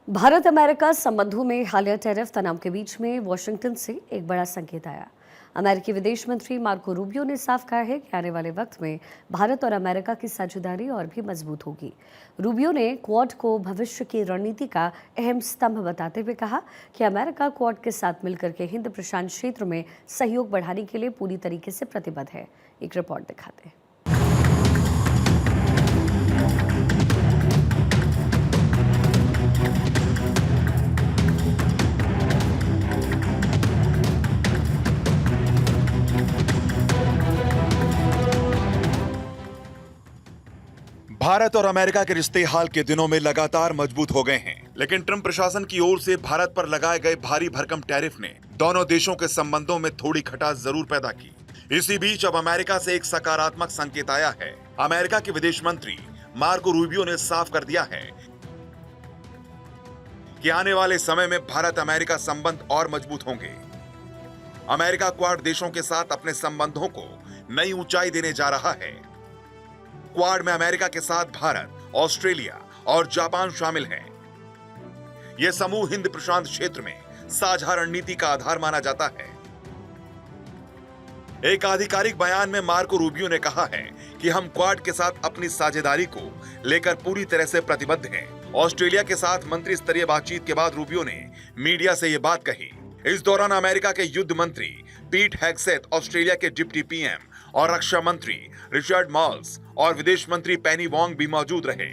Bharat America संबंधों में हालिया टैरिफ तनाव के बीच में वॉशिंगटन से एक बड़ा संकेत आया। अमेरिकी विदेश मंत्री मार्को रूबियो ने साफ कहा है कि आने वाले वक्त में भारत और अमेरिका की साझेदारी और भी मजबूत होगी। रूबियो ने क्वाड को भविष्य की रणनीति का अहम स्तंभ बताते हुए कहा कि अमेरिका क्वाड के साथ मिलकर के हिंद प्रशांत क्षेत्र में सहयोग बढ़ाने के लिए पूरी तरीके से प्रतिबद्ध है। एक रिपोर्ट दिखाते हैं। भारत और अमेरिका के रिश्ते हाल के दिनों में लगातार मजबूत हो गए हैं, लेकिन ट्रंप प्रशासन की ओर से भारत पर लगाए गए भारी भरकम टैरिफ ने दोनों देशों के संबंधों में थोड़ी खटास जरूर पैदा की। इसी बीच अब अमेरिका से एक सकारात्मक संकेत आया है। अमेरिका के विदेश मंत्री मार्को रूबियो ने साफ कर दिया है कि आने वाले समय में भारत अमेरिका संबंध और मजबूत होंगे। अमेरिका क्वाड देशों के साथ अपने संबंधों को नई ऊंचाई देने जा रहा है। क्वाड में अमेरिका के साथ भारत, ऑस्ट्रेलिया और जापान शामिल हैं। यह समूह हिंद प्रशांत क्षेत्र में साझा रणनीति का आधार माना जाता है। एक आधिकारिक बयान में मार्को रूबियो ने कहा है कि हम क्वाड के साथ अपनी साझेदारी को लेकर पूरी तरह से प्रतिबद्ध हैं। ऑस्ट्रेलिया के साथ मंत्री स्तरीय बातचीत के बाद रूबियो ने मीडिया से यह बात कही। इस दौरान अमेरिका के युद्ध मंत्री पीट हेग्सेथ, ऑस्ट्रेलिया के डिप्टी पीएम और रक्षा मंत्री रिचर्ड मार्ल्स और विदेश मंत्री पेनी वोंग भी मौजूद रहे।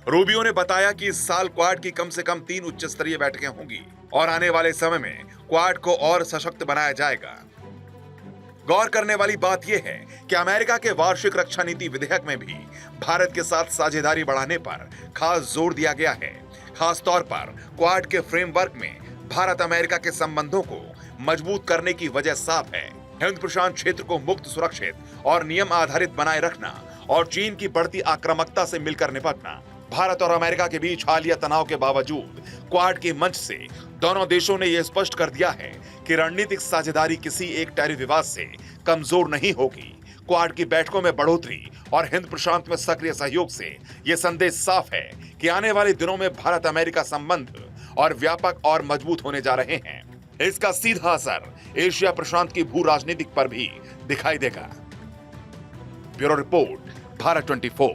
रूबियो ने बताया कि इस साल क्वाड की कम से कम 3 उच्च स्तरीय बैठकें होंगी और आने वाले समय में क्वाड को और सशक्त बनाया जाएगा। गौर करने वाली बात यह है कि अमेरिका के वार्षिक रक्षा नीति विधेयक में भी भारत के साथ साझेदारी बढ़ाने पर खास जोर दिया गया है। खास तौर पर क्वाड के फ्रेमवर्क में भारत अमेरिका के संबंधों को मजबूत करने की वजह साफ है। हिंद प्रशांत क्षेत्र को मुक्त, सुरक्षित और नियम आधारित बनाए रखना और चीन की बढ़ती आक्रामकता से मिलकर निपटना। भारत और अमेरिका के बीच हालिया तनाव के बावजूद क्वाड के मंच से दोनों देशों ने यह स्पष्ट कर दिया है कि रणनीतिक साझेदारी किसी एक टैरिफ विवाद से कमजोर नहीं होगी। क्वाड की बैठकों में बढ़ोतरी और हिंद प्रशांत में सक्रिय सहयोग से यह संदेश साफ है कि आने वाले दिनों में भारत अमेरिका संबंध और व्यापक और मजबूत होने जा रहे हैं। इसका सीधा असर एशिया प्रशांत की भू राजनीतिक पर भी दिखाई देगा। Bureau report, Bharat 24।